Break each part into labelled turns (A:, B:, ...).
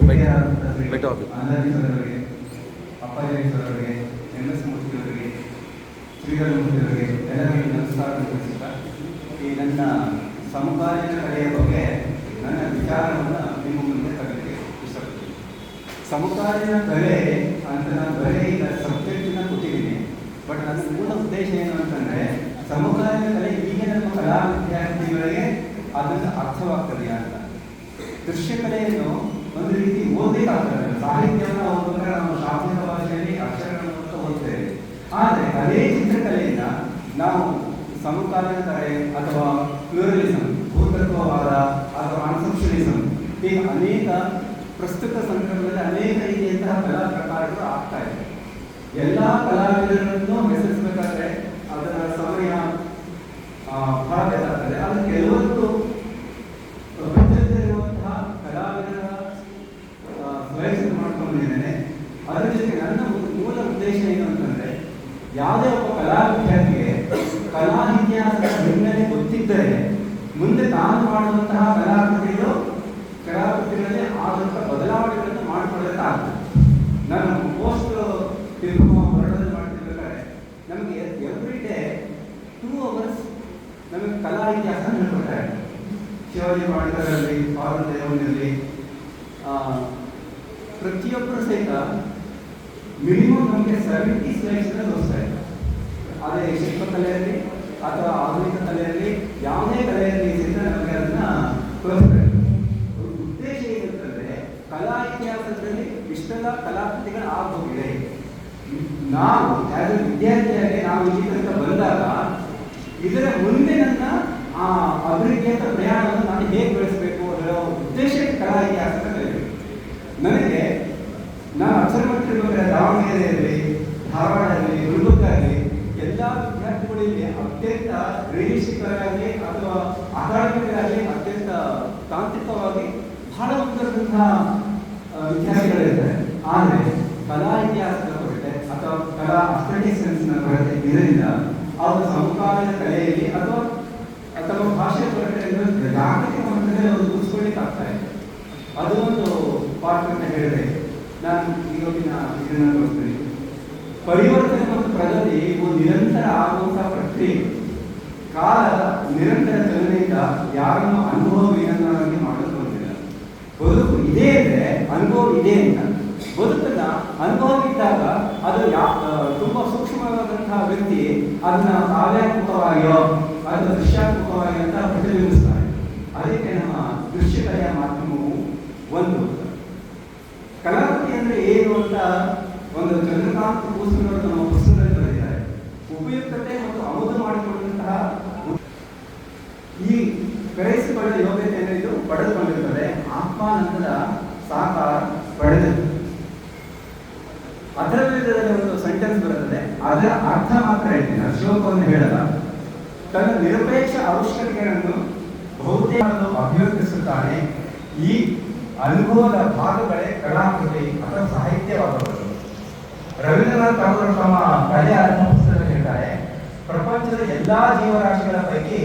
A: Annaji sir ಅವರಿಗೆ, ಅಪ್ಪಾಜಿ sir ಅವರಿಗೆ, MS ಮೂರ್ತಿ ಅವರಿಗೆ, ಶ್ರೀಧರ ಮೂರ್ತಿ ಅವರಿಗೆ ಎಲ್ಲರಿಗೂ ನಮಸ್ಕಾರ ತಿಳಿಸುತ್ತಾ ಈ ನನ್ನ ಸಮಕಾಲೀನ ಕಲೆಯ ಬಗ್ಗೆ ನನ್ನ ವಿಚಾರವನ್ನು ನಿಮ್ಮ ಮುಂದೆ ತರಲಿಕ್ಕೆ ಇಷ್ಟಪಡ್ತೀನಿ. ಸಮಕಾಲೀನ ಕಲೆ ಅಂತ ನಾನು ಬರೀ ಈಗ ಸಬ್ಜೆಕ್ಟಿನ ಕೊಟ್ಟಿದ್ದೀನಿ. ಬಟ್ ನನ್ನ ಮೂಲ ಉದ್ದೇಶ ಏನು ಅಂತಂದರೆ, ಸಮಕಾಲೀನ ಕಲೆ ಈಗ ನಮ್ಮ ಕಲಾ ವಿದ್ಯಾರ್ಥಿಗಳಿಗೆ ಅದನ್ನು ಅರ್ಥವಾಗ್ತದೆ ಅಂತ. ದೃಶ್ಯಕಲೆಯನ್ನು ಒಂದು ರೀತಿ ಓದಬೇಕಾಗ್ತದೆ. ಸಾಹಿತ್ಯವನ್ನು ಓದಿದ್ರೆ ನಾವು ಶಾಸ್ತ್ರೀಯ ಭಾಷೆಯಲ್ಲಿ ಅಕ್ಷರಗಳನ್ನು ಓದ್ತೇವೆ. ಆದರೆ ಅದೇ ಚಿತ್ರಕಲೆಯಿಂದ ನಾವು ಸಮಕಾಲೀನ ಕಲೆ ಅಥವಾ ಪ್ಲೂರಲಿಸಮ್, ಭೂತತ್ವವಾದ ಅಥವಾ ಕಾನ್ಸೆಪ್ಷುಯಲಿಸಮ್, ಹೀಗೆ ಅನೇಕ ಪ್ರಸ್ತುತ ಸಂದರ್ಭದಲ್ಲಿ ಅನೇಕ ರೀತಿಯಂತಹ ಕಲಾ ಪ್ರಕಾರಗಳು ಆಗ್ತಾ ಇದೆ. ಎಲ್ಲ ಕಲಾವಿದರನ್ನು ಹೆಸರಿಸಬೇಕಾದ್ರೆ ಅದರ ಸಮಯ ಬಹಳ ಬೇಕಾಗ್ತದೆ. ಆದರೆ ಕೆಲವೊಂದು ಪ್ರಪಂಚದಲ್ಲಿರುವಂತಹ ಕಲಾವಿದರ ಸ್ವಯಂಸಿದ್ಧ ಮಾಡ್ಕೊಂಡಿದ್ದೇನೆ. ಅದರ ಜೊತೆಗೆ ನನ್ನ ಮೂಲ ಉದ್ದೇಶ ಏನು ಅಂತಂದರೆ, ಯಾವುದೇ ಒಬ್ಬ ಕಲಾ ವಿದ್ಯಾರ್ಥಿಗೆ ಕಲಾ ಇತಿಹಾಸದ ಹಿನ್ನೆಲೆ ಗೊತ್ತಿದ್ದರೆ ಮುಂದೆ ತಾನು ಮಾಡುವಂತಹ ಕಲಾಕೃತಿಗಳಲ್ಲಿ ಆದಂಥ ಬದಲಾವಣೆಗಳನ್ನು ಮಾಡಿಕೊಳ್ಳೋಕ್ಕಾಗ್ತದೆ. ನಾನು ಪೋಸ್ಟ್ ಹೊರಡಲ್ಲಿ ಮಾಡ್ತಿರ್ಬೇಕಾದ್ರೆ ನಮಗೆ ಎವ್ರಿ ಡೇ 2 hours ನಮಗೆ ಕಲಾ ಇತಿಹಾಸ ಹೇಳ್ಕೊಡ್ತಾರೆ. ಶಿವಾಜಿ ಪಾಳ್ಕರಲ್ಲಿ, ಪಾರ್ವದೇವನಲ್ಲಿ ಪ್ರತಿಯೊಬ್ಬರು ಸಹಿತ ಮಿನಿಮಮ್ ನಮಗೆ 70 slides ತೋರಿಸ್ತಾ ಇದ್ದಾರೆ. ಅದೇ ಶಿಲ್ಪಕಲೆಯಲ್ಲಿ ಅಥವಾ ಆಧುನಿಕ ಕಲೆಯಲ್ಲಿ ಯಾವುದೇ ಕಲೆಯಲ್ಲಿ ಸಹಿತ ನಮಗೆ ಅದನ್ನು ತೋರಿಸ್ತಾರೆ. ಉದ್ದೇಶ ಏನಂತಂದರೆ, ಕಲಾ ಇತಿಹಾಸದಲ್ಲಿ ಇಷ್ಟೆಲ್ಲ ಕಲಾಕೃತಿಗಳು ಆಗೋಗಿದೆ. ನಾವು ಆಸ್ ಎ ವಿದ್ಯಾರ್ಥಿಯಾಗಿ ನಾವು ಈ ತನಕ ಬಂದಾಗ ಇದರ ಮುಂದೆ ನನ್ನ ಅಭಿವೃದ್ಧಿಯಂತ ಪ್ರಯಾಣವನ್ನು ನಾನು ಹೇಗೆ ಬೆಳೆಸಬೇಕು ಅನ್ನೋ ಉದ್ದೇಶಕ್ಕೆ ಕಲಾ ಇತಿಹಾಸದ ಕಲಿಬೇಕು. ನನಗೆ ನಾನು ಅಕ್ಷರಮಟ್ಟಿರ್ಬೇಕಾದ್ರೆ ದಾವಣಗೆರೆಯಲ್ಲಿ, ಧಾರವಾಡದಲ್ಲಿ, ಗುಲ್ಬರ್ಗದಲ್ಲಿ ಎಲ್ಲ ವಿದ್ಯಾರ್ಥಿಗಳಲ್ಲಿ ಅತ್ಯಂತ ರಿಯಲಿಸ್ಟಿಕ್ ಆಗಲಿ ಅಥವಾ ಅಕಾಡೆಮಿಕರಾಗಲಿ ಅತ್ಯಂತ ತಾಂತ್ರಿಕವಾಗಿ ಬಹಳ ಮುಂದುವರೆದಂತಹ ವಿದ್ಯಾರ್ಥಿಗಳಿರ್ತಾರೆ. ಆದರೆ ಕಲಾ ಇತಿಹಾಸದ ಕೊರತೆ ಅಥವಾ ಕಲಾ ಅಸ್ಥೆಟಿಕ್ ಸೆನ್ಸ್ನ ಕೊರತೆ ಇದರಿಂದ ಅವರು ಸಮಕಾಲೀನ ಕಲೆಯಲ್ಲಿ ಅಥವಾ ತಮ್ಮ ಭಾಷೆಯ ಕೊರತೆಯನ್ನು ಜಾಗತಿಕ ಮಟ್ಟದಲ್ಲಿ ಅವರು ಗುರುತಿಸ್ಕೊಳ್ಳಿಕ್ಕೆ ಆಗ್ತಾ ಇದೆ. ಅದು ಒಂದು ಪಾಠ ಅಂತ ಹೇಳಿದೆ. ನಾನು ಈಗಿನ ಇದನ್ನು ತೋರಿಸ್ತೀನಿ. ಪರಿವರ್ತನೆ ಮತ್ತು ಪ್ರಗತಿ ಒಂದು ನಿರಂತರ ಆಗುವಂತಹ ಪ್ರಕ್ರಿಯೆ. ಕಾಲದ ನಿರಂತರ ಚಲನೆಯಿಂದ ಯಾರನ್ನು ಅನುಭವವೀನನ್ನಾಗಿ ಮಾಡಲು ಬಂದಿಲ್ಲ. ಬದುಕು ಇದೆ ಅಂದರೆ ಅನುಭವ ಇದೆ ಅಂತ. ಬದುಕನ್ನ ಅನುಭವ ಇದ್ದಾಗ ಅದು ತುಂಬಾ ಸೂಕ್ಷ್ಮವಾದಂತಹ ವ್ಯಕ್ತಿ ಅದನ್ನ ಕಾವ್ಯಾತ್ಮಕವಾಗಿಯೋ ಅಥವಾ ದೃಶ್ಯಾತ್ಮಕವಾಗಿ ಅಂತ ಪ್ರತಿಬಿಂಬಿಸ್ತಾರೆ. ಅದಕ್ಕೆ ನಮ್ಮ ದೃಶ್ಯಕಲೆಯ ಮಾಧ್ಯಮವು ಒಂದು. ಕಲಾಕೃತಿ ಅಂದರೆ ಏನು ಅಂತ ಒಂದು ಚಂದ್ರಕಾಂತ್ ಕೂಸುನವರು ನಮ್ಮ ಪುಸ್ತಕದಲ್ಲಿ ಬರೆದಿದ್ದಾರೆ. ಉಪಯುಕ್ತತೆ ಮತ್ತು ಆಮದು ಮಾಡಿಕೊಂಡಂತಹ ಈ ಗ್ರಹಿಸಿಕೊಳ್ಳುವ ಯೋಗ್ಯತೆಯನ್ನು ಇದು ಪಡೆದುಕೊಂಡಿರುತ್ತದೆ. ಆತ್ಮಾನಂದದ ಸಾಕಾರ ಪಡೆದದ್ದು. ಅದರ ವಿರುದ್ಧದಲ್ಲಿ ಒಂದು ಸೆಂಟೆನ್ಸ್ ಬರುತ್ತದೆ. ಅದರ ಅರ್ಥ ಮಾತ್ರ ಹೇಳ್ತೀನಿ, ಶ್ಲೋಕವನ್ನು ಹೇಳಲ್ಲ. ತನ್ನ ನಿರಪೇಕ್ಷ ಅವಶ್ಯಕತೆಗಳನ್ನು ಬಹುತೇಕ ಅಭಿವ್ಯಕ್ತಿಸುತ್ತಾನೆ. ಈ ಅನುಭವದ ಭಾಗಗಳೇ ಕಲಾಕೃತಿ ಅಥವಾ ಸಾಹಿತ್ಯವಾಗಬಹುದು. ರವೀಂದ್ರನಾಥ್ ಅವರು ತಮ್ಮ ಕಲೆ ಅರ್ಥ ಪುಸ್ತಕದಲ್ಲಿ ಹೇಳ್ತಾರೆ, ಪ್ರಪಂಚದ ಎಲ್ಲಾ ಜೀವರಾಶಿಗಳ ಪೈಕಿ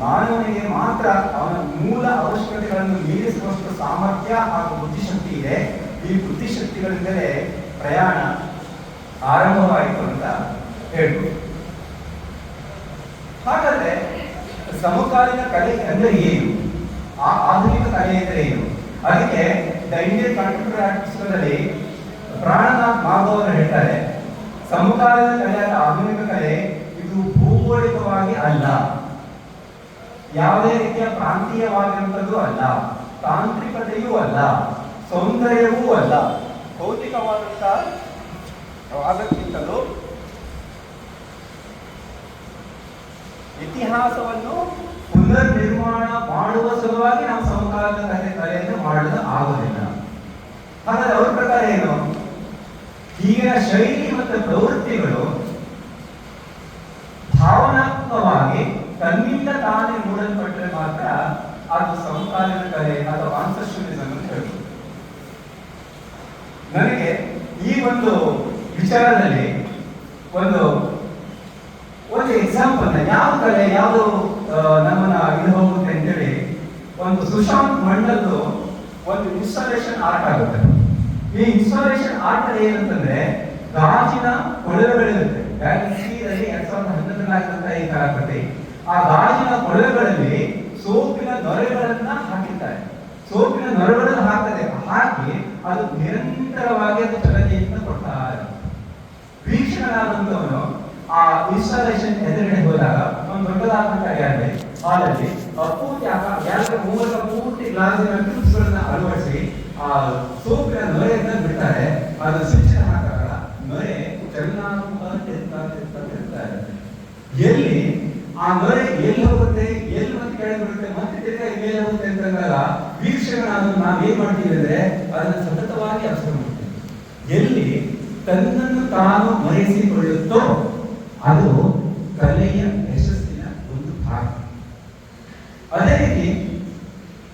A: ಮಾನವನಿಗೆ ಮಾತ್ರ ಅವನ ಮೂಲ ಅವಶ್ಯಕತೆಗಳನ್ನು ಮೀರಿಸುವಷ್ಟು ಸಾಮರ್ಥ್ಯ ಹಾಗೂ ಬುದ್ಧಿಶಕ್ತಿ ಇದೆ. ಈ ಬುದ್ಧಿಶಕ್ತಿಗಳಿಂದಲೇ ಪ್ರಯಾಣ ಆರಂಭವಾಯಿತು ಅಂತ ಹೇಳ್ಬೋದು. ಹಾಗಾದ್ರೆ ಸಮಕಾಲೀನ ಕಲೆ ಅಂದರೆ ಏನು? ಆಧುನಿಕ ಕಲೆ ಅಂದರೆ ಏನು? ಅದಕ್ಕೆ ದ ಇಂಡಿಯನ್ ಕಂಟೆಂಪರರಿ ಆರ್ಟ್ ಪುಸ್ತಕದಲ್ಲಿ ಪ್ರಾಣನಾಥ್ ಮಾಧವ್ ಅವರು ಹೇಳ್ತಾರೆ, ಸಮಕಾಲೀನ ಕಲೆಯಾದ ಆಧುನಿಕ ಕಲೆ ಇದು ಭೌಗೋಳಿಕವಾಗಿ ಅಲ್ಲ, ಯಾವುದೇ ರೀತಿಯ ಪ್ರಾಂತೀಯವಾಗಿರುವಂಥದ್ದು ಅಲ್ಲ, ತಾಂತ್ರಿಕತೆಯೂ ಅಲ್ಲ, ಸೌಂದರ್ಯವೂ ಅಲ್ಲ, ಭೌತಿಕವಾದಂತಹ ಅದಕ್ಕಿಂತಲೂ ಇತಿಹಾಸವನ್ನು ಪುನರ್ ನಿರ್ಮಾಣ ಮಾಡುವ ಸಲುವಾಗಿ ನಾವು ಸಮಕಾಲೀನ ಕಲೆಯನ್ನು ಮಾಡಲು ಆಗುವುದಿಲ್ಲ. ಹಾಗಾದ್ರೆ ಅವ್ರ ಪ್ರಕಾರ ಏನು? ಈಗಿನ ಶೈಲಿ ಮತ್ತು ಪ್ರವೃತ್ತಿಗಳು ಭಾವನಾತ್ಮಕವಾಗಿ ತನ್ನಿಂದ ತಾನೇ ಮೂಡಲ್ಪಟ್ಟರೆ ಮಾತ್ರ ಅದು ಸಮಕಾಲೀನ ಕಲೆ ಅಥವಾ ಕಾನ್ಸೆಪ್ಚುಯಲಿಸಂ ಅಂತ ಹೇಳ್ಬೋದು. ನನಗೆ ಈ ಒಂದು ವಿಚಾರದಲ್ಲಿ ಒಂದು ಎಕ್ಸಾಂಪಲ್, ಯಾವ ಕಲೆ ಯಾವುದು ನಮ್ಮನ್ನ ಇದು ಹೋಗುತ್ತೆ ಅಂತೇಳಿ ಒಂದು ಸುಶಾಂತ್ ಮಂಡಲ್ದು ಒಂದು ಇನ್ಸ್ಟಾಲೇಷನ್ ಆರ್ಟ್ ಆಗುತ್ತೆ. ಈ ಇನ್ಸ್ಟಾಲೇಷನ್ ಆರ್ಟ್ ಏನಂತಂದ್ರೆ ಗಾಜಿನ ಕೊಳವೆಗಳಿರುತ್ತೆ. ಗ್ಯಾಲಕ್ಸಿಯಲ್ಲಿ 2011ರಲ್ಲಿ ಆಗಿರುವಂತಹ ಈ ಕಲಾಕೃತಿ. ಆ ಗಾಜಿನ ಕೊಳವೆಗಳಲ್ಲಿ ಸೋಪಿನ ನೊರೆಗಳನ್ನ ಹಾಕಿದ್ದಾರೆ. ಸೋಪಿನ ನೊರೆಗಳನ್ನು ಹಾಕಿ ಅದು ನಿರಂತರವಾಗಿ ಅದು ಚಲನೆಯನ್ನು ಕೊಡ್ತಾ ಇದೆ. ವೀಕ್ಷಕನಾದಂತವನು ಆ ಇನ್ಸ್ಟಾಲೇಷನ್ ಎದುರುಗಡೆ ಹೋದಾಗ ಒಂದು ದೊಡ್ಡದಾದಂತ ಹಾಲಲ್ಲಿ ಮೂಲಕ ಪೂರ್ತಿ ಗ್ಲಾಸಿನ ಟ್ಯೂಬ್ಸ್ಗಳನ್ನ ಅಳವಡಿಸಿ ಆ ಸೋಪಿನ ನೊರೆಯನ್ನ ಬಿಡ್ತಾರೆ. ಅದು ಸ್ವಿಚ್ ಹಾಕಾಗ ನೊರೆ ಚೆನ್ನಾಗಿ ಎಲ್ಲಿ ಆ ನೊರೆ ಎಲ್ಲಿ ಹೋಗುತ್ತೆ, ಎಲ್ಲಿ ಮತ್ತೆ ಕೆಳಗೆ ಬರುತ್ತೆ, ಮತ್ತೆ ತಿರ್ಗಾ ಮೇಲೆ ಹೋಗುತ್ತೆ ಅಂತಂದಾಗ ವೀಕ್ಷಕನಾದ ನಾವೇನ್ ಮಾಡ್ತೀವಿ ಅಂದ್ರೆ ಅದನ್ನ ಸತತವಾಗಿ ಅಬ್ಸರ್ವ್ ಮಾಡ್ತೀವಿ. ಎಲ್ಲಿ ತನ್ನನ್ನು ತಾನು ಮರೆಸಿಕೊಳ್ಳುತ್ತೋ ಅದು ಕಲೆಯ ಯಶಸ್ಸಿನ ಒಂದು ಭಾಗ. ಅದೇ ರೀತಿ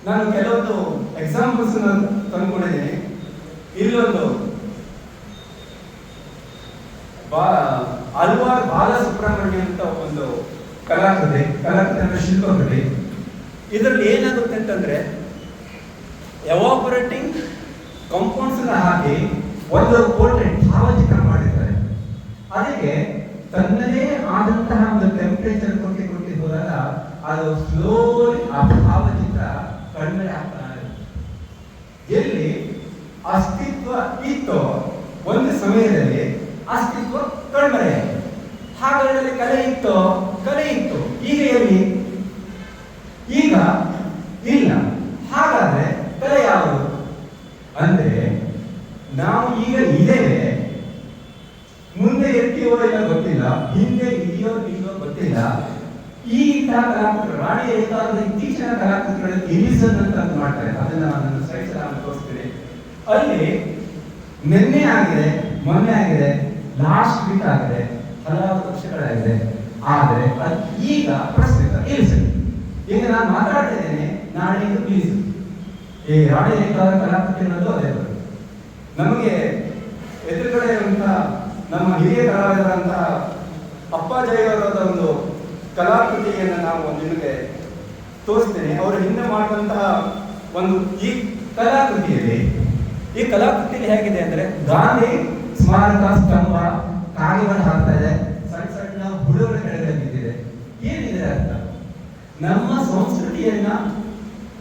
A: ನಾನು ಕೆಲವೊಂದು ಎಕ್ಸಾಂಪಲ್ಸ್ ತಂದುಕೊಂಡಿದ್ದೀನಿ. ಇಲ್ಲೊಂದು ಅಲ್ವಾರ್ ಬಾಲಸುಬ್ರಹ್ಮಣ್ಯ ಅಂತ ಒಂದು ಕಲಾಕೃತಿ ಅಂದ್ರೆ ಶಿಲ್ಪಕೃತಿ. ಇದರಲ್ಲಿ ಏನಾಗುತ್ತೆ ಅಂತಂದ್ರೆ ಎವಾಪರೇಟಿಂಗ್ ಕಾಂಪೌಂಡ್ಸ್ ಹಾಕಿ ಒಂದು ಪೋರ್ಟ್ರೇಟ್ ಭಾವಚಿತ್ರ ಮಾಡಿದ್ದಾರೆ. ಅದಕ್ಕೆ ತನ್ನದೇ ಆದಂತಹ ಒಂದು ಟೆಂಪರೇಚರ್ ಕೊಟ್ಟಿ ಹೋದಾಗ ಅದು ಸ್ಲೋಲಿ ಆ ಭಾವಚಿತ್ರ ಕಡಿಮೆ ಆಗ್ತಾ ಇದೆ. ಎಲ್ಲಿ ಅಸ್ತಿತ್ವ ಇತ್ತೋ ಒಂದು ಸಮಯದಲ್ಲಿ ಅಸ್ತಿತ್ವ ಕಡಿಮೆ. ಹಾಗಾದರೆ ಕಲೆ ಇತ್ತು. ಈಗ ಎಲ್ಲಿ? ಈಗ ಇಲ್ಲ. ಹಾಗಾದ್ರೆ ಕಲೆ ಯಾವುದು ಅಂದ್ರೆ ನಾವು ಈಗ ಇದ್ದೇವೆ, ಮುಂದೆ ಇರ್ತೀವೋ ಇಲ್ಲ ಗೊತ್ತಿಲ್ಲ, ಹಿಂದೆ ಇದೆಯೋ ಇಲ್ಲೋ ಗೊತ್ತಿಲ್ಲ. ಈ ಕಲಾಕೃತಿಗಳು ರಾಣಿ ರೇಖಾರದ ಇತ್ತೀಚಿನ ಕಲಾಕೃತಿಗಳಲ್ಲಿ ಇರಿಸನ್ ಅಂತ ಮಾಡ್ತಾರೆ. ಅದನ್ನ ನಾನು ಸ್ಲೈಡ್ಸ್ ನಾನು ತೋರಿಸ್ತೀನಿ. ಅಲ್ಲಿ ನಿನ್ನೆ ಆಗಿದೆ, ಮೊನ್ನೆ ಆಗಿದೆ, ಲಾಸ್ಟ್ ವೀಕ್ ಆಗಿದೆ, ಹಲವಾರು ವರ್ಷಗಳಾಗಿದೆ. ಆದರೆ ಅದು ಈಗ ಪ್ರಸ್ತುತ ಇರಿಸನ್. ಈಗ ನಾನು ಮಾತಾಡ್ತಾ ಇದ್ದೇನೆ, ನಾಳೆ ಇದು ಪ್ಲೀಸ್ ಈ ರಾಣಿ ರೇಖಾದ ಕಲಾಕೃತಿ ಅನ್ನೋದು ಅದೇ ಬರುತ್ತೆ. ನಮಗೆ ಎದುರುಗಡೆ ಇರುವಂತಹ ನಮ್ಮ ಹಿರಿಯ ಕಲಾವಿದರಂತಹ ಅಪ್ಪಾಜಯ್ಯವರದ ಒಂದು ಕಲಾಕೃತಿಯನ್ನು ನಾವು ನಿಮಗೆ ತೋರಿಸ್ತೇನೆ. ಅವರು ಹಿಂದೆ ಮಾಡುವಂತಹ ಒಂದು ಈ ಕಲಾಕೃತಿಯಲ್ಲಿ ಹೇಗಿದೆ ಅಂದ್ರೆ ಗಾಂಧಿ ಸ್ಮಾರಕ ಸ್ತಂಭ ಕಾಗೆಗಳು ಹಾಕ್ತಾ ಇದೆ, ಸಣ್ಣ ಸಣ್ಣ ಹುಳುಗಳು ಕೆಳಗೆ ಬಿದ್ದಿದೆ. ಏನಿದೆ ಅರ್ಥ? ನಮ್ಮ ಸಂಸ್ಕೃತಿಯನ್ನ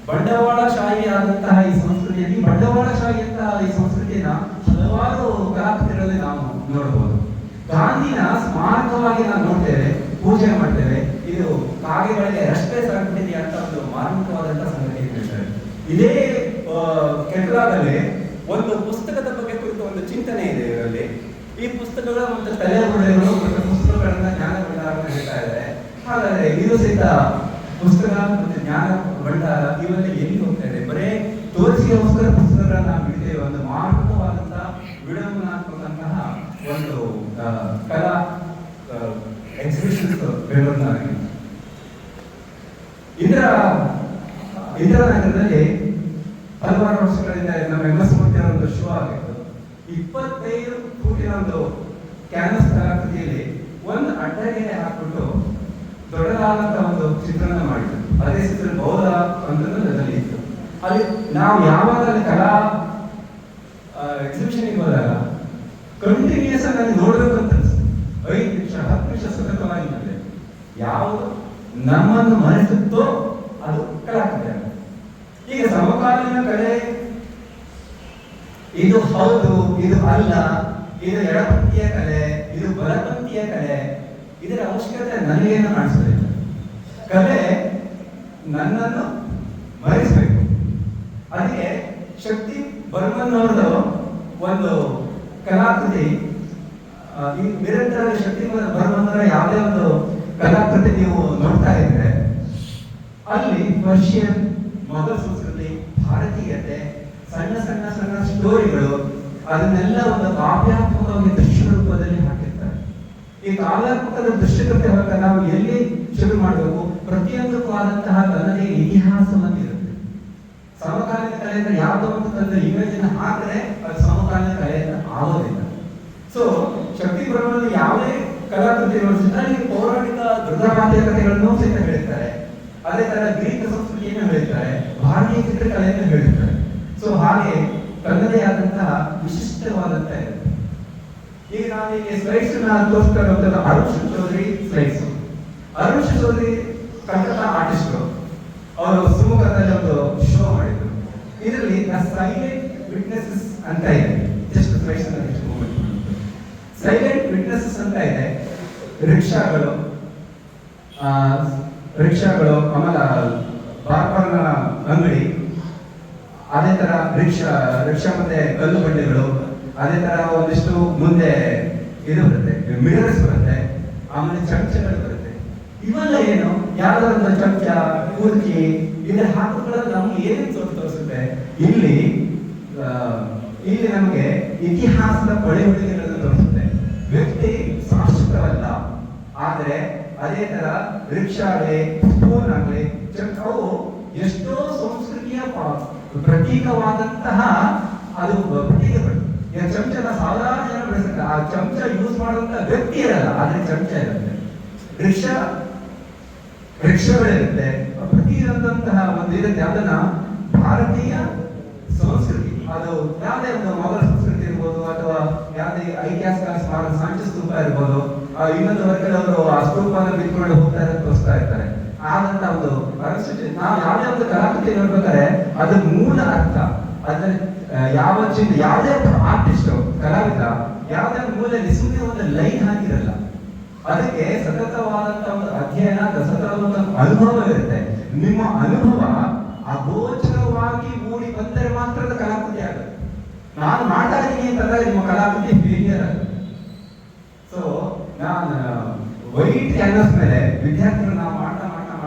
A: ಬಂಡವಾಳಶಾಹಿಯಾದಂತಹ ಈ ಸಂಸ್ಕೃತಿಯಲ್ಲಿ ಬಂಡವಾಳಶಾಹಿಯಂತಹ ಈ ಸಂಸ್ಕೃತಿಯನ್ನ ಹಲವಾರು ಕಲಾಕೃತಿಗಳಲ್ಲಿ ನಾವು ನೋಡಬಹುದು. ಗಾಂಧಿನ ಸ್ಮಾರಕವಾಗಿ ನಾವು ನೋಡ್ತೇವೆ, ಪೂಜೆ ಮಾಡ್ತೇವೆ. ಇದು ಕಾಗೆಗಳಿಗೆ ರಸ್ತೆ ಸಾಕ್ಬಿಟ್ಟಿದೆ ಅಂತ ಒಂದು ಮಾರ್ಮಿಕವಾದಂತಹ ಸಂಗತಿ ಹೇಳ್ತಾರೆ. ಇದೇ ಕೆಟಲಾಗಲ್ಲಿ ಒಂದು ಪುಸ್ತಕದ ಬಗ್ಗೆ ಕುರಿತು ಒಂದು ಚಿಂತನೆ ಇದೆ ಇದರಲ್ಲಿ. ಈ ಪುಸ್ತಕಗಳ ಮತ್ತು ತಲೆಬುರುಡೆಗಳು ಮತ್ತು ಪುಸ್ತಕಗಳನ್ನ ಜ್ಞಾನ ಭಂಡಾರ ಹೇಳ್ತಾ ಇದ್ದಾರೆ. ಹಾಗಾದ್ರೆ ಇದು ಸಹಿತ ಪುಸ್ತಕ ಮತ್ತು ಜ್ಞಾನ ಭಂಡಾರ ಇವೆಲ್ಲ ಎಲ್ಲಿ ಹೋಗ್ತಾ ಇದೆ? ಬರೇ ತೋರಿಸಿಗೋಸ್ಕರ ಪುಸ್ತಕಗಳನ್ನ ನಾವು ಬಿಡ್ತೇವೆ. ಒಂದು ಮಾರ್ಮಿಕವಾದಂತಹ ವಿಡಂಬನಾತ್ಮಕಂತಹ ಒಂದು ಕಲಾ ಎಕ್ಸಿಬಿಷನ್ಸ್ ಬೆಂಗಳೂರಿನಲ್ಲಿ ಇಂದಿರಾನಗರದಲ್ಲಿ ಹಲವಾರು ವರ್ಷಗಳಿಂದ ನಮ್ಮ MS ಮೂರ್ತಿ ಅವರ ಒಂದು ಶೋ ಆಗಿತ್ತು. 25 ಫೂಟಿನ ಒಂದು ಕ್ಯಾನ್ವಸ್ ಕಲಾಕೃತಿಯಲ್ಲಿ ಒಂದು ಅಡ್ಡಗೆರೆ ಹಾಕ್ಬಿಟ್ಟು ದೊಡ್ಡದಾದಂತಹ ಒಂದು ಚಿತ್ರಣ ಮಾಡಿದ್ರು. ಅದೇ ಚಿತ್ರ ಬೌದ್ಧ ಅಂತ ಅದರಲ್ಲಿ ಇತ್ತು. ಅಲ್ಲಿ ನಾವು ಯಾವಾಗ ಅಲ್ಲಿ ಕಲಾ ಎಕ್ಸಿಬಿಷನ್ಗೆ ಹೋದಾಗ ಕಂಟಿನ್ಯೂಸ್ ಆಗಿ ನೋಡಬೇಕು ಅಂತ 5 ನಿಮಿಷ 10 ನಿಮಿಷ ಸತತವಾಗಿ ಇದೆ. ಯಾವುದು ನಮ್ಮನ್ನು ಮರೆಸುತ್ತೋ ಅದು ಕಲಾಕೃತಿ. ಈಗ ಸಮಕಾಲೀನ ಕಲೆ ಇದು ಹೌದು, ಇದು ಅಲ್ಲ, ಇದು ಎಡಪಂಥೀಯ ಕಲೆ, ಇದು ಬಲಪಂಥೀಯ ಕಲೆ, ಇದರ ಅವಶ್ಯಕತೆ ನನಗೇನು ಕಾಣಿಸೋದಿಲ್ಲ. ಕಲೆ ನನ್ನನ್ನು ಮರೆಸಬೇಕು. ಅದಕ್ಕೆ ಶಕ್ತಿ ಬರ್ಮನ್ ಅವರದು ಒಂದು ಕಲಾಕೃತಿ, ನಿರಂತರ ಶಕ್ತಿ ಬರ್ಮನ್ ಯಾವುದೇ ಒಂದು ಕಲಾಕೃತಿ ನೀವು ನೋಡ್ತಾ ಇದ್ರೆ ಅಲ್ಲಿ ಪರ್ಷಿಯನ್, ಮೊಘಲ್ ಸಂಸ್ಕೃತಿ, ಭಾರತೀಯತೆ, ಸಣ್ಣ ಸಣ್ಣ ಸಣ್ಣ ಸ್ಟೋರಿಗಳು, ಅದನ್ನೆಲ್ಲ ಒಂದು ಕಾವ್ಯಾತ್ಮಕವಾಗಿ ದೃಶ್ಯ ರೂಪದಲ್ಲಿ ಹಾಕಿರ್ತಾರೆ. ಈ ಕಾವ್ಯಾತ್ಮಕದ ದೃಶ್ಯಕತೆ ಹೊರತ ನಾವು ಎಲ್ಲಿ ಶುರು ಮಾಡಬೇಕು? ಪ್ರತಿಯೊಂದಕ್ಕೂ ಆದಂತಹ ತನ್ನದೇ ಇತಿಹಾಸವನ್ನು ಇರುತ್ತೆ. ಸಮಕಾಲೀನ ಕಲೆ ಅಂದ್ರೆ ಯಾವುದೋ ಒಂದು ತನ್ನ ಇಮೇಜ್ ಅನ್ನು ಹಾಕಿದ್ರೆ ಅದು ಸಮಕಾಲೀನ ಕಲೆ ಅಂತ ಆಗೋದಿಲ್ಲ. ಸೊ ಶಕ್ತಿ ಬ್ರಹ್ಮದಲ್ಲಿ ಯಾವುದೇ ಕಲಾಕೃತಿಗಳು ಅಲ್ಲಿ ಪೌರಾಣಿಕ ದುರ್ಗಾಪಾತ್ಯ ಕಥೆಗಳನ್ನು ಸಹಿತ ಹೇಳ್ತಾರೆ. ಅದೇ ತರ ಗ್ರೀಕ್ ಸಂಸ್ಕೃತಿಯನ್ನು ಹೇಳ್ತಾರೆ, ಭಾರತೀಯ ಚಿತ್ರಕಲೆಯನ್ನು ಹೇಳ್ತಾರೆ. ಸೊ
B: ಸೊ ಹಾಗೆ ತನ್ನದೇ ಆದಂತಹ ವಿಶಿಷ್ಟವಾದಂತಹ ಇರುತ್ತೆ. ಈಗ ನಾನು ಇಲ್ಲಿ ಸ್ಲೈಡ್ಸ್ ತೋರಿಸ್ತಾ ಇರುವಂತಹ ಅರುಣ್ ಚೌಧರಿ ಸ್ಲೈಡ್ಸ್. ಅರುಣ್ ಚೌಧರಿ ಕನ್ನಡ ಆರ್ಟಿಸ್ಟರು. ಅವರು ಶಿವಮೊಗ್ಗದಲ್ಲಿ ಒಂದು ಶೋ ಮಾಡಿದ್ರು. ಇದರಲ್ಲಿ ಸೈಲೆಂಟ್ ವಿಟ್ನೆಸಸ್ ಅಂತ ಇದೆ. ಜಸ್ಟ್ ಸ್ಲೈಡ್ಸ್ ಸೈಲೆಂಟ್ ವಿಟ್ನೆಸಸ್ ಅಂತ ಇದೆ. ರಿಕ್ಷಾಗಳು, ಆಮೇಲೆ ಬಾರ್ಬರ್ನ ಅಂಗಡಿ, ಅದೇ ತರ ರಿಕ್ಷಾ ಮತ್ತೆ ಕಲ್ಲು ಬಂಡೆಗಳು, ಅದೇ ತರ ಒಂದಿಷ್ಟು ಮುಂದೆ ಇದು ಬರುತ್ತೆ, ಮಿರರ್ಸ್ ಬರುತ್ತೆ, ಆಮೇಲೆ ಚಮಚಗಳು ಬರುತ್ತೆ. ಇವೆಲ್ಲ ಏನು, ಯಾವ್ದೋ ಒಂದು ಚಮಚ, ಕೂರ್ಚಿ ಇದರ ಹಾಕುಗಳಲ್ಲಿ ನಮ್ಗೆ ಏನೇನು ತೋರಿಸುತ್ತೆ. ಇಲ್ಲಿ ನಮಗೆ ಇತಿಹಾಸದ ಪಳೆಯುಳಿಕೆಗಳನ್ನು ತೋರಿಸುತ್ತೆ. ವ್ಯಕ್ತಿ ಶಾಶ್ವತವಲ್ಲ, ಆದ್ರೆ ಅದೇ ತರ ರಿಕ್ಷಾ ಆಗಲಿ, ಸ್ಪೂನ್ ಆಗಲಿ, ಅವು ಎಷ್ಟೋ ಸಂಸ್ಕೃತಿಯ ಪ್ರತೀಕವಾದಂತಹ ಅದು ಪ್ರತೀಕಗಳು. ಚಮಚನ ಸಾವಿರಾರು ಜನ ಬೆಳೆಸುತ್ತೆ. ಆ ಚಮಚ ಯೂಸ್ ಮಾಡುವಂತ ವ್ಯಕ್ತಿ ಇರಲ್ಲ, ಆದ್ರೆ ಚಮಚ ಇರುತ್ತೆ. ರಿಕ್ಷಾಗಳಿರುತ್ತೆ, ಪ್ರತಿಯೊಂದಂತಹ ಒಂದು ಇರುತ್ತೆ. ಅದನ್ನ ಭಾರತೀಯ ಸಂಸ್ಕೃತಿ, ಅದು ಯಾವುದೇ ಒಂದು ಮೊಘಲ್ ಸಂಸ್ಕೃತಿ ಇರ್ಬೋದು, ಅಥವಾ ಯಾವುದೇ ಐತಿಹಾಸಿಕ ಸ್ಮಾರಕ ಸಾಂಚಿ ಸ್ತೂಪ ಇರ್ಬೋದು, ಇನ್ನೊಂದು ವರ್ಗದವರು ಆ ಸ್ತೂಪನ ಬಿಟ್ಕೊಂಡು ಹೋಗ್ತಾ ಇರೋದು ತೋರಿಸ್ತಾ ಇರ್ತಾರೆ. ಆದಂತ ಒಂದು ಪರಿಸ್ಥಿತಿ ನಾವು ಯಾವುದೇ ಒಂದು ಕಲಾಕೃತಿ ನೋಡ್ಬೇಕಾದ್ರೆ ಅದು ಮೂಲ ಅರ್ಥ, ಅದ್ರ ಯಾವ ಚಿನ್ನ, ಯಾವುದೇ ಆರ್ಟಿಸ್ಟ್ ಕಲಾವಿದ ಯಾವುದೇ ಮೂಲೆಯಲ್ಲಿ ಸುಮ್ಮನೆ ಒಂದು ಲೈನ್ ಹಾಕಿರಲ್ಲ. ಅದಕ್ಕೆ ಸತತವಾದಂತ ಒಂದು ಅಧ್ಯಯನ, ಸತತವಾದಂತ ಅನುಭವ ಇರುತ್ತೆ. ನಿಮ್ಮ ಅನುಭವ ಅಗೋಚರವಾಗಿ ಮೂಡಿ ಬಂದರೆ ಮಾತ್ರ ಅದು ಕಲಾಕೃತಿ ಆಗುತ್ತೆ. ನಾನು ಮಾಡ್ತಾ ಇದ್ದೀನಿ ಅಂತಂದ್ರೆ ನಿಮ್ಮ ಕಲಾಕೃತಿ ಫೇಲಿಯರ್ ಆಗುತ್ತೆ. ಸೊ ನಾನು ವೈಟ್ ಕ್ಯಾನ್ವಸ್ ಮೇಲೆ ವಿದ್ಯಾರ್ಥಿಗಳು ನಾವು ಮಾಡ್ತಾ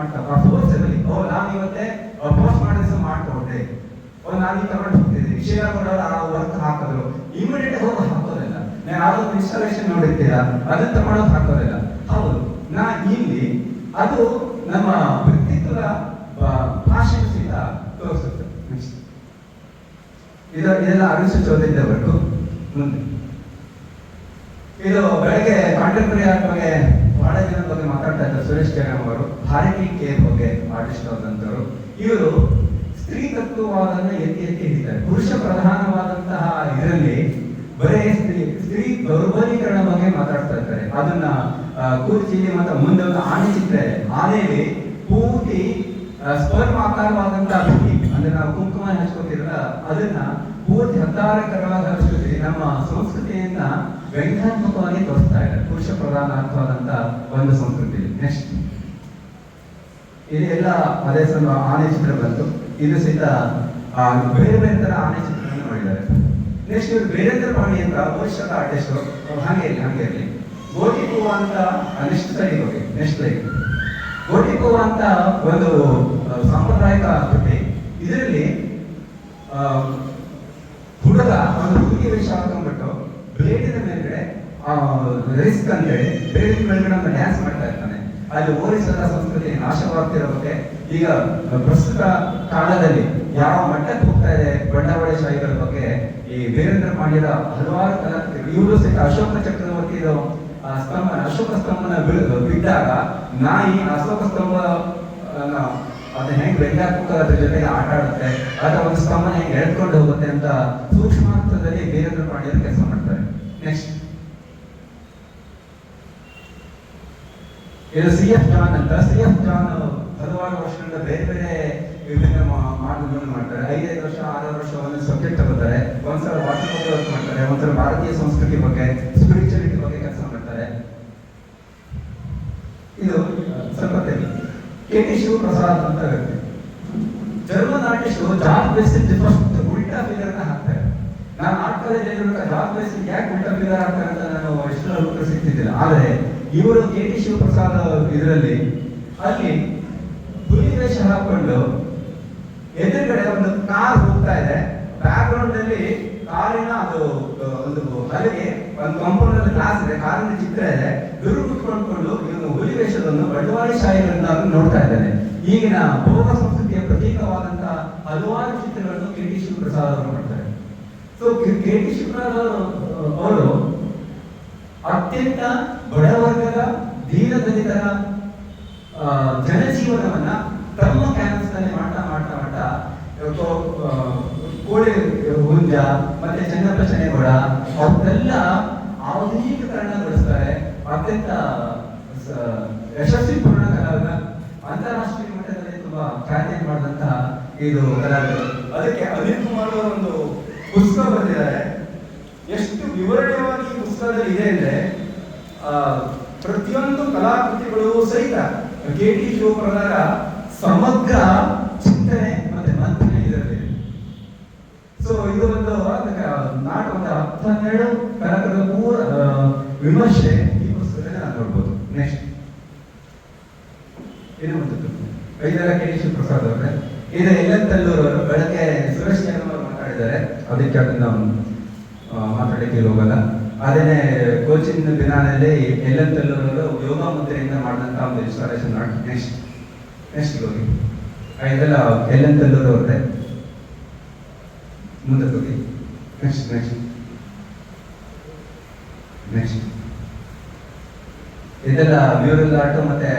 B: ಫೋರ್ಸಬಲಿ ನಾನು ಇವತ್ತೇ ಪೋಸ್ಟ್ ಮಾಡಿದ ಮಾಡ್ಕೊಡ್ದೆ, ನಾನು ಈ ತಗೊಂಡು ಹೋಗ್ತಿದ್ದೆ, ವಿಷಯ ಕೊಡೋರು ಆ ವರ್ಕ್ ಹಾಕಿದ್ರು, ಇಮಿಡಿಯೇಟ್ ಹೋಗಿ ಹಾಕೋದಿಲ್ಲ. ನಾನು ಯಾವ್ದೊಂದು ಇನ್ಸ್ಟಾಲೇಷನ್ ನೋಡಿರ್ತೀರಾ, ಅದನ್ನ ತಗೊಂಡೋಗಿ ಹಾಕೋದಿಲ್ಲ. ಹೌದು, ನಾ ಇಲ್ಲಿ ಅದು ನಮ್ಮ ವ್ಯಕ್ತಿತ್ವದ ಭಾಷೆ ಸಹಿತ ತೋರಿಸುತ್ತೆ. ಇದೆಲ್ಲ ಅರುಣ್ ಚೌಧರಿ ವರ್ಕು. ಮುಂದೆ ಇದು ಬೆಳಗ್ಗೆ ಕಾಂಟೆಂಪರರಿ ಆರ್ಟ್ ಬಗ್ಗೆ ಬಹಳ ಜನ ಬಗ್ಗೆ ಮಾತಾಡ್ತಾ ಇದ್ದಾರೆ. ಸುರೇಶ್ ಕೆರಂ ಅವರು ಭಾರತಿ ಕೇರ್ ಬಗ್ಗೆ ಆರ್ಟಿಸ್ಟ್ ಆದಂತವರು. ಇವರು ಸ್ತ್ರೀ ತತ್ವವಾದನ್ನ ಎತ್ತಿ ಹಿಡಿತಾರೆ. ಪುರುಷ ಪ್ರಧಾನವಾದಂತಹ ಇದರಲ್ಲಿ ಬರೇ ಸ್ತ್ರೀ ದೌರ್ಬಲೀಕರಣ ಬಗ್ಗೆ ಮಾತಾಡ್ತಾ ಇರ್ತಾರೆ. ಅದನ್ನ ಕೂರ್ಚಿಲಿ ಮತ್ತೆ ಮುಂದೆ ಒಂದು ಆನೆ ಚಿತ್ರ ಇದೆ. ಆನೆಯಲ್ಲಿ ಪೂರ್ತಿ ಸ್ಪರ್ಮ್ ಆಕಾರವಾದಂತಹ ಭೂಮಿ, ಅಂದ್ರೆ ನಾವು ಕುಂಕುಮ ಹಚ್ಕೋತಿರಲ್ಲ, ಅದನ್ನ ಪೂರ್ತಿ ಹತ್ತಾರಕರವಾದ ಹಚ್ಕೋತೀವಿ. ನಮ್ಮ ಸಂಸ್ಕೃತಿಯನ್ನ ವ್ಯಂಗ್ಯಾತ್ಮಕವಾಗಿ ತೋರಿಸ್ತಾ ಇದೆ. ಪುರುಷ ಪ್ರಧಾನವಾದಂತ ಒಂದು ಸಂಸ್ಕೃತಿ. ನೆಕ್ಸ್ಟ್ ಇದೆಲ್ಲ ಅದೇ ಆನೆ ಚಿತ್ರ ಬಂತು. ಇದು ಸಹಿತ ಬೇರೆ ಬೇರೆ ತರ ಆನೆ ಚಿತ್ರಗಳನ್ನು ಮಾಡಿದ್ದಾರೆ. ನೆಕ್ಸ್ಟ್ ಇವರು ಬೇರೇಂದ್ರ ಪಾಣಿ ಅಂತ ಭವಿಷ್ಯದ ಆರ್ಟಿಸ್ಟ್. ಹಾಗೆ ಇರಲಿ. ಗೋಟಿಪೂವ ಅಂತ ನೆಕ್ಸ್ಟ್ ಸೈಡ್ ಹೋಗಿ. ನೆಕ್ಸ್ಟ್ ಲೈಕ್ ಗೋಟಿಪೂವ ಅಂತ ಒಂದು ಸಾಂಪ್ರದಾಯಿಕ ಕೃತಿ. ಇದರಲ್ಲಿ ಹುಡುಗ ಒಂದು ಹುಡುಗಿ ವೇಷ ಹಾಕೊಂಡ್ಬಿಟ್ಟು ಬ್ಲೇಡಿನ ಮೇಲ್ಗಡೆ ರಿಸ್ಕ್ ಅಂತೇಳಿ ಬ್ಲೇಡಿನ ಮೇಲ್ಗಡೆ ಒಂದು ಡ್ಯಾನ್ಸ್ ಮಾಡ್ತಾ ಇರ್ತಾನೆ. ಅಲ್ಲಿ ಓರಿಸದ ಸಂಸ್ಕೃತಿ ನಾಶವಾಗ್ತಿರೋ ಬಗ್ಗೆ ಈಗ ಪ್ರಸ್ತುತ ಕಾಲದಲ್ಲಿ ಯಾವ ಮಟ್ಟಕ್ಕೆ ಹೋಗ್ತಾ ಇದೆ ಬಂಡವಾಳಶಾಹಿಗಳ ಬಗ್ಗೆ ಈ ವೀರೇಂದ್ರ ಪಾಂಡ್ಯರ ಹಲವಾರು ಕಲಾಕೃತಿಗಳು. ಇವರು ಸಹಿತ ಅಶೋಕ ಚಕ್ರವರ್ತಿ ಅಶೋಕ ಸ್ತಂಭನ ಬಿಟ್ಟಾಗ ನಾಯಿ ಅಶೋಕ ಸ್ತಂಭ ಅದನ್ನ ಹೆಂಗ್ ವ್ಯಂಗ್ಯಾತ್ಮಕ ಅದ್ರ ಜೊತೆಗೆ ಆಟ ಆಡುತ್ತೆ, ಅಥವಾ ಒಂದು ಸ್ತಂಭನ ಹೆಂಗ್ ಎಳ್ಕೊಂಡು ಹೋಗುತ್ತೆ ಅಂತ ಸೂಕ್ಷ್ಮಾರ್ಥದಲ್ಲಿ ವೀರೇಂದ್ರ ಪಾಂಡ್ಯರು ಕೆಲಸ ಮಾಡ್ತಾರೆ. ನೆಕ್ಸ್ಟ್ ಇದು CF ಜಾನ್ ಅಂತ. CF ಜಾನ್ ಹಲವಾರು ವರ್ಷಗಳಿಂದ ಬೇರೆ ಬೇರೆ ವಿಭಿನ್ನ ಮಾರ್ಗಗಳನ್ನು ಮಾಡ್ತಾರೆ. 5 ವರ್ಷ 6 ವರ್ಷ ಒಂದೊಂದು ಸಬ್ಜೆಕ್ಟ್ ತಗೋತಾರೆ. ಒಂದ್ಸಲ ವಾಟರ್ ಬಗ್ಗೆ ವರ್ಕ್ ಮಾಡ್ತಾರೆ, ಒಂದ್ಸಲ ಭಾರತೀಯ ಸಂಸ್ಕೃತಿ ಬಗ್ಗೆ, ಸ್ಪಿರಿಚುಯಾಲಿಟಿ ಬಗ್ಗೆ ಕೆಲಸ ಮಾಡ್ತಾರೆ. ಇದು ಸ್ವಲ್ಪ KT ಶಿವಪ್ರಸಾದ್ ಅಂತ ವ್ಯಕ್ತಿ, ಜರ್ಮನ್ ಆರ್ಟಿಸ್ಟ್. ಜಾರ್ಜ್ ಬೆಸ್ಸಿನ್ ಫಸ್ಟ್ ಉಲ್ಟಾ ಫಿಗರ್ ನ ಹಾಕ್ತಾರೆ. ನಾನು ಆರ್ಟ್ ಕಾಲೇಜ್ ಜಾರ್ಜ್ ಬೆಸ್ಸಿನ್ ಯಾಕೆ ಉಲ್ಟಾ ಫಿಗರ್ ಹಾಕ್ತಾರೆ ಅಂತ ನಾನು ಎಷ್ಟರ ಉತ್ತರ ಸಿಗ್ತಿದ್ದಿಲ್ಲ. ಆದ್ರೆ ಇವರು KT ಶಿವಪ್ರಸಾದ್ ಇದರಲ್ಲಿ ಅಲ್ಲಿ ಹುಲಿ ವೇಷ ಹಾಕೊಂಡು ಎದುರುಗಡೆ ಒಂದು ಕಾರ್ ಹೋಗ್ತಾ ಇದೆ. ಬ್ಯಾಕ್ ಗ್ರೌಂಡ್ ಅಲ್ಲಿ ಕಾರಿನ ಅದು ಒಂದು ಹಲಗೆ ಒಂದು ಕಾಂಪೌಂಡ್ ಅಲ್ಲಿ ಗ್ಲಾಸ್ ಇದೆ, ಕಾರಿನ ಚಿತ್ರ ಇದೆ. ಗುರು ಕುತ್ಕೊಂಡ್ಕೊಂಡು ಇವನು ಹುಲಿ ವೇಷವನ್ನು ಬಂಡವಾಳಶಾಹಿಗಳನ್ನ ನೋಡ್ತಾ ಇದ್ದಾನೆ. ಈಗಿನ ಭೋಗ ಸಂಸ್ಕೃತಿಯ ಪ್ರತೀಕವಾದಂತಹ ಹಲವಾರು ಚಿತ್ರಗಳನ್ನು KT ಶಿವಪ್ರಸಾದ್ ಅವರು ಮಾಡ್ತಾರೆ. ಸೊ KT ಶಿವಪ್ರಸಾದ್ ಅವರು ಅತ್ಯಂತ ಬಡವರ್ಗದ ದೀನದಲಿತರ ಜನಜೀವನವನ್ನ ತಮ್ಮ ಕ್ಯಾನ್ವಸ್ ನಲ್ಲಿ ಮಾಡ್ತಾ ಕೋಳಿ ಹುಂಜ ಮತ್ತೆ ಚೆನ್ನಪ್ಪ ಶನೇಗೌಡ ಅವನ್ನೆಲ್ಲ ಆಧುನೀಕರಣಗೊಳಿಸ್ತಾರೆ. ಅತ್ಯಂತ ಯಶಸ್ವಿಪೂರ್ಣ ಕಲಾವಿದ, ಅಂತಾರಾಷ್ಟ್ರೀಯ ಮಟ್ಟದಲ್ಲಿ ತುಂಬಾ ಖ್ಯಾತಿಯನ್ನು ಮಾಡಿದಂತಹ ಇದು ಕಲಾವಿದರು. ಅದಕ್ಕೆ ಅನಿಲ್ ಕುಮಾರ್ ಅವರು ಒಂದು ಪುಸ್ತಕ ಬರೆದಿದ್ದಾರೆ. ಎಷ್ಟು ವಿವರಣೆಯಾಗಿ ಈ ಪುಸ್ತಕದಲ್ಲಿ ಇದೆ ಅಂದ್ರೆ ಪ್ರತಿಯೊಂದು ಕಲಾಕೃತಿಗಳು ಸಹಿತ ಕೆ.ಟಿ. ಶಿವಪ್ರಸಾದರ ಸಮಗ್ರ ಚಿಂತನೆ ಮತ್ತೆ ಮಂಥನೆ ಇದರಲ್ಲಿ. ಸೊ ಇದು ಒಂದು ನಾಟ ಒಂದು 12 ಕಲಾಕೃತಿಗಳ ಪೂರ ವಿಮರ್ಶೆ ಈ ಪುಸ್ತಕದಲ್ಲಿ ನಾವು ನೋಡ್ಬೋದು. ನೆಕ್ಸ್ಟ್ ಇದು ಒಂದು ಐದರ ಕೆ.ಟಿ. ಶಿವಪ್ರಸಾದ್ ಅವರೇ, ಇದು ಎಲ್ಲಂತಲ್ಲೂರು ಅವರು ಬೆಳಗ್ಗೆ ಸುರೇಶ್ ಅವರು ಮಾತಾಡಿದ್ದಾರೆ, ಅದಕ್ಕೆ ಅದನ್ನ ಮಾತಾಡಲಿಕ್ಕೆ ಹೋಗಲ್ಲ. ಅದೇನೆ ಕೋಚಿಂಗ್ ದಿನಾನಲ್ಲಿ ಎಲ್ಲಂತಲ್ಲೂರು ಯೋಗ ಮುದ್ರೆಯಿಂದ ಮಾಡಿದಂತ ಒಂದು ಇನ್ಸ್ಟಾಲೇಷನ್ ಮಾಡಿ ನೆಕ್ಸ್ಟ್ ಹೋಗಿ ಇದೆಲ್ಲ ಎಲ್ಲಂತಲ್ಲೂರು ಅವ್ರದ್ದೇ. ಮುಂದಕ್ಕೆ ಹೋಗಿ ನೆಕ್ಸ್ಟ್ ಇದೆಲ್ಲ ಮ್ಯೂರಲ್ ಆರ್ಟ್ ಮತ್ತೆ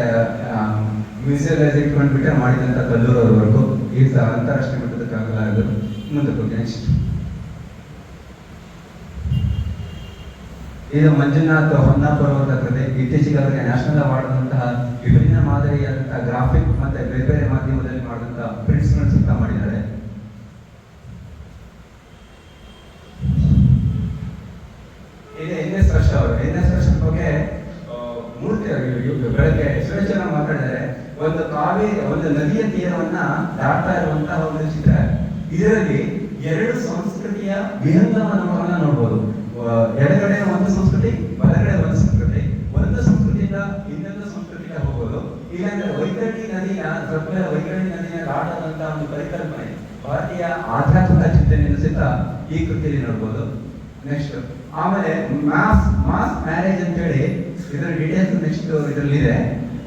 B: ಮ್ಯೂಸಿಯಲ್ ಇಟ್ಕೊಂಡ್ಬಿಟ್ಟೆ ಮಾಡಿದಂತ ಕಲ್ಲೂರು ಅವರವರೆಗೂ ಈಗ ಅಂತಾರಾಷ್ಟ್ರೀಯ ಮಟ್ಟದ ಕಲಾವಿದರು. ಮುಂದಕ್ಕೆ ಹೋಗಿ ನೆಕ್ಸ್ಟ್ ಇದು ಮಂಜುನಾಥ್ ಹೊನ್ನಾಪುರ ಅವರ ಕೃತಿ. ಇತ್ತೀಚೆಗೆ ಅವರಿಗೆ ನ್ಯಾಷನಲ್ ಅವಾರ್ಡ್ ಅಂತಹ ವಿಭಿನ್ನ ಮಾದರಿಯಾದಂತಹ ಗ್ರಾಫಿಕ್ ಮತ್ತೆ ಬೇರೆ ಬೇರೆ ಮಾಧ್ಯಮದಲ್ಲಿ ಮಾಡಿದಂತಹ ಪ್ರಿಂಟ್ಸ್ ಸುತ್ತ ಮಾಡಿದ್ದಾರೆ. ಇದು ಎನ್.ಎಸ್. ರಶ್ ಅವರು. ಎನ್.ಎಸ್. ರಶ್ ಬಗ್ಗೆ ಮೂರ್ತಿ ಬೆಳಗ್ಗೆ ಸುರೇಶ್ ಮಾತಾಡಿದ್ದಾರೆ. ಒಂದು ನದಿಯ ತೀರವನ್ನ ದಾಟ್ತಾ ಇರುವಂತಹ ಒಂದು ಚಿತ್ರ. ಇದರಲ್ಲಿ 2 ಸಂಸ್ಕೃತಿಯ ವಿಹಂಗಮನವನ್ನ ನೋಡ್ಬೋದು. ಎಡಗಡೆ ಒಂದು ಸಂಸ್ಕೃತಿ, ಬಲಗಡೆ ಒಂದು ಸಂಸ್ಕೃತಿ, ಒಂದು ಸಂಸ್ಕೃತಿಯಿಂದ ಇನ್ನೊಂದು ಸಂಸ್ಕೃತಿಗೆ ಹೋಗೋದು. ಇಲ್ಲಾಂದ್ರೆ ವೈತರಣಿ ನದಿನ ದಾಟದಂತಹ ಒಂದು ಪರಿಕಲ್ಪನೆ ಭಾರತೀಯ ಆಧ್ಯಾತ್ಮಿಕ ಚಿಂತನೆಯನ್ನು ಸಹಿತ ಈ ಕೃತಿಯಲ್ಲಿ ನೋಡ್ಬೋದು. ನೆಕ್ಸ್ಟ್ ಆಮೇಲೆ ಮಾಸ್ ಮ್ಯಾರೇಜ್ ಅಂತ ಹೇಳಿ ಇದರ ಡೀಟೇಲ್ಸ್ ನೆಕ್ಸ್ಟ್ ಇದರಲ್ಲಿದೆ.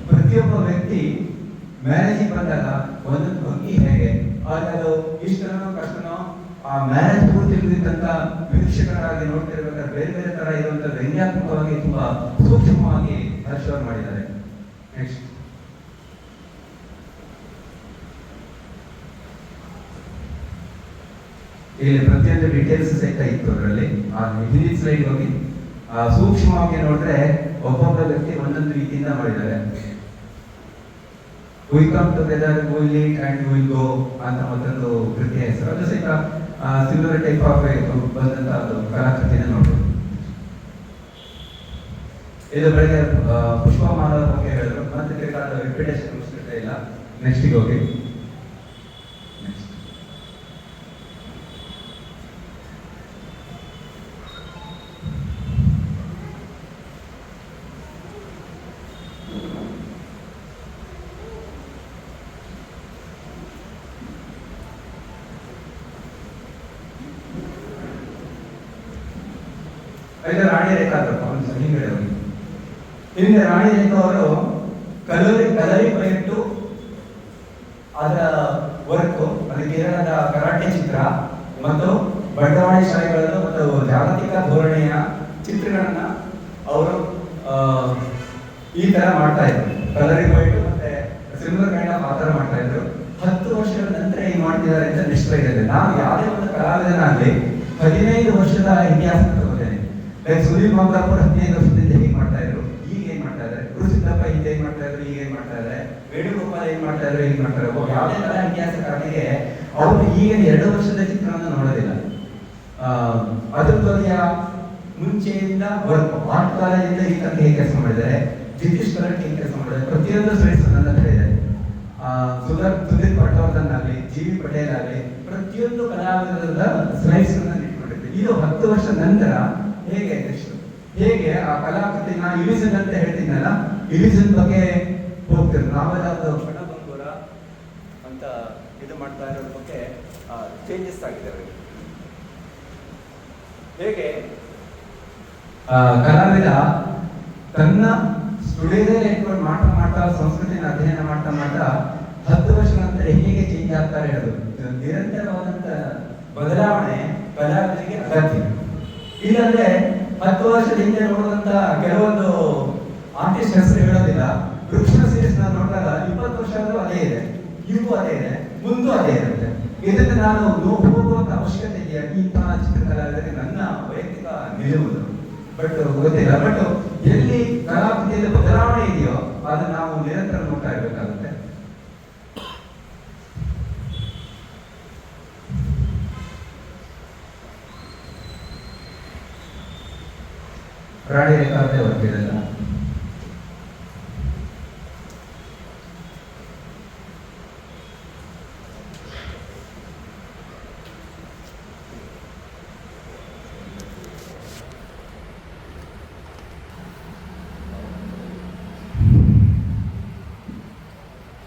B: ಪ್ರತಿಯೊಬ್ಬ ವ್ಯಕ್ತಿ ಮ್ಯಾರೇಜಿಗೆ ಬಂದಾಗ ಒಂದು ಭಂಗಿ ಹೇಗೆ, ಅದು ಇಷ್ಟನೋ ಕಷ್ಟನೋ ಆ ಮ್ಯಾರೇಜ್ ಪೂರ್ತಿ ಇರತಕ್ಕ ವೀಕ್ಷಕರಾಗಿ ನೋಡ್ತಿರ್ಬೇಕಾದ್ರೆ ಬೇರೆ ಬೇರೆ ತರ ಇರುವಂತ ವ್ಯಂಗ್ಯಾತ್ಮಕವಾಗಿ ತುಂಬಾ ಸೂಕ್ಷ್ಮವಾಗಿ ಹರ್ಷವರು ಮಾಡಿದ್ದಾರೆ. ನೆಕ್ಸ್ಟ್ ಇಲ್ಲಿ ಪ್ರತಿಯೊಂದು ಡೀಟೇಲ್ಸ್ ಸಹಿತ ಇತ್ತು ಅದರಲ್ಲಿ. ಹಿಂದಿನ ಸ್ಲೈಡ್ ಹೋಗಿ ಸೂಕ್ಷ್ಮವಾಗಿ ನೋಡ್ರೆ ಒಬ್ಬೊಬ್ಬ ವ್ಯಕ್ತಿ ಒಂದೊಂದು ರೀತಿಯಿಂದ ಮಾಡಿದ್ದಾರೆ. We come together, we eat and we go ಅಂತ ಮತ್ತೊಂದು ಕೃತಿಯ ಹೆಸರು. ಅದು ಸಹಿತ ಸಿಮಿಲರ್ ಟೈಪ್ ಆಫ್ ಬಂದಂತ ಒಂದು ಕಲಾಕೃತಿನ ನೋಡ್ಬೋದು. ಇದು ಬೆಳಗ್ಗೆ ಪುಷ್ಪಮಾಲ ಬಗ್ಗೆ ಹೇಳಿದ್ರು, ಮತ್ತೆ ಬೇಕಾದ ರಿಪಿಟೇಷನ್ ಮುಗಿಸ್ತಾ ಇಲ್ಲ. ನೆಕ್ಸ್ಟಿಗೆ ಹೋಗಿ ರಾಣಿ ರೇಖಾ ಹಿಂಗಡೆ ಹೋಗಿ ಹಿಂದೆ ರಾಣಿ ರೇಖಾ ಅವರು ಕಲರಿ ಪೈಟ್ಟು ಅದರ ವರ್ಕ್, ಅದು ಕೇರಳದ ಕರಾಟೆ ಚಿತ್ರ ಮತ್ತು ಬಂಡವಾಳ ಶಾಹಿಗಳನ್ನು ಮತ್ತು ಜಾಗತಿಕ ಧೋರಣೆಯ ಚಿತ್ರಗಳನ್ನ ಅವರು ಈ ತರ ಮಾಡ್ತಾ ಇದ್ರು. ಕಲರಿ ಪೈಟ್ಟು ಮತ್ತೆ ಸಿಲ್ವರ್ ಕೈಂಡ್ ಆಫ್ ಆ ತರ ಮಾಡ್ತಾ ಇದ್ರು. 10 ವರ್ಷಗಳ ನಂತರ ಏನ್ ಮಾಡ್ತಿದ್ದಾರೆ ಅಂತ ನಿಶ್ಚಯ ಇದೆ. ನಾನು ಯಾವುದೇ ಒಂದು ಕಲಾವಿದನಾಗ್ಲಿ 15 ವರ್ಷದ ಇತಿಹಾಸ ತಗೋತೇನೆ. ಲೈಕ್ ಸುನೀಲ್ ಮಂಗಾಪುರ್ 15 ವರ್ಷದಿಂದ ಹೇಗೆ ಮಾಡ್ತಾ ಇದ್ರು, ಈಗ ಏನ್ ಮಾಡ್ತಾ ಇದ್ದಾರೆ, ಗುರುಸಿದ್ದಪ್ಪ ಹಿಂದೆ ಏನ್ ಮಾಡ್ತಾ ಇದ್ರು, ಈಗ ಏನ್ ಮಾಡ್ತಾ ಇದ್ದಾರೆ, ವೇಣುಗೋಪಾಲ್ ಏನ್ ಮಾಡ್ತಾ ಇದ್ರು, ಈಗ ಮಾಡ್ತಾರೆ. ಯಾವುದೇ ತರ ಇತಿಹಾಸಕಾರನಿಗೆ ಅವರು ಈಗಿನ 2 ವರ್ಷದ ಚಿತ್ರವನ್ನು ನೋಡೋದಿಲ್ಲ. ಅದ್ರ ಬಗೆಯ ಮುಂಚೆಯಿಂದ ಆರ್ಟ್ ಕಾಲೇಜಿಂದ ಈ ತನಕ ಹೇಗೆ ಕೆಲಸ ಮಾಡಿದ್ದಾರೆ, ಬ್ರಿಟಿಷ್ ಕರೆಂಟ್ ಹೇಗೆ ಕೆಲಸ ಮಾಡಿದ್ದಾರೆ, ಪ್ರತಿಯೊಂದು ಸ್ಟೂಡೆಂಟ್ಸ್ ನನ್ನ ಹತ್ರ ಇದೆ. ಸುಧೀರ್ ಪಟವರ್ಧನ್ ಆಗಲಿ, ಜಿ.ವಿ. ಪಟೇಲ್ ಆಗಲಿ, ಪ್ರತಿಯೊಂದು ಕಲಾವಿದರ ಸ್ಲೈಡ್ಸ್ ಇಟ್ಕೊಂಡಿದ್ದೆ. ಇದು 10 ವರ್ಷ ನಂತರ ಹೇಗೆ ಆ ಕಲಾಕೃತಿ ನಾನು ಇಲಿಸನ್ ಅಂತ ಹೇಳ್ತೀನಲ್ಲ, ಇಲಿಸನ್ ಬಗ್ಗೆ ಹೋಗ್ತಿದ್ರು. ನಾವೆಲ್ಲ ಕಣಬಂಗೂರ ಅಂತ ಇದು ಮಾಡ್ತಾ ಇರೋದ್ರ ಬಗ್ಗೆ ಚೇಂಜಸ್ ಆಗಿದೆ ಅವರಿಗೆ. ಹೇಗೆ ಕಲಾವಿದ ತನ್ನ ಸ್ಟುಡಿಯೋದಲ್ಲಿ ಇಟ್ಕೊಂಡು ಮಾಡ್ತಾ ಸಂಸ್ಕೃತಿನ ಅಧ್ಯಯನ ಮಾಡ್ತಾ 10 ವರ್ಷ ನಂತರ ಹೇಗೆ ಚೇಂಜ್ ಆಗ್ತಾರೆ ಹೇಳೋದು. ನಿರಂತರವಾದಂತ ಬದಲಾವಣೆ ಕಲಾವಿದರಿಗೆ ಅಗತ್ಯ. ಇಲ್ಲಾಂದ್ರೆ 10 ವರ್ಷದ ಹಿಂದೆ ನೋಡುವಂತ ಕೆಲವೊಂದು ಆರ್ಟಿಸ್ಟ್ ಹೆಸರು ಹೇಳೋದಿಲ್ಲ. ವೃಕ್ಷ ಸೀರೀಸ್ ನಾವು ನೋಡಿದಾಗ 20 ವರ್ಷ ಆದ್ರೂ ಅದೇ ಇದೆ, ಈಗೂ ಅದೇ ಇದೆ, ಮುಂದೂ ಅದೇ ಇರುತ್ತೆ. ಇದನ್ನು ನಾನು ಹೋಗುವಂತ ಅವಶ್ಯಕತೆ ಇದೆಯಾ ಇಂತಹ ಚಿತ್ರಕಲಾವಿದರಿಗೆ ನನ್ನ ವೈಯಕ್ತಿಕ ನಿಲುವು. ಬಟ್ ಗೊತ್ತಿಲ್ಲ. ಬಟ್ ಎಲ್ಲಿ ಕಲಾಕೃತಿಯಲ್ಲಿ ಬದಲಾವಣೆ ಇದೆಯೋ ಅದನ್ನು ನಾವು ನಿರಂತರ ನೋಡ್ತಾ ಇರಬೇಕಾಗುತ್ತೆ. ರಾಣಿ ರೇಖಾರ್ದೆ ವರ್ತಿರಲ್ಲ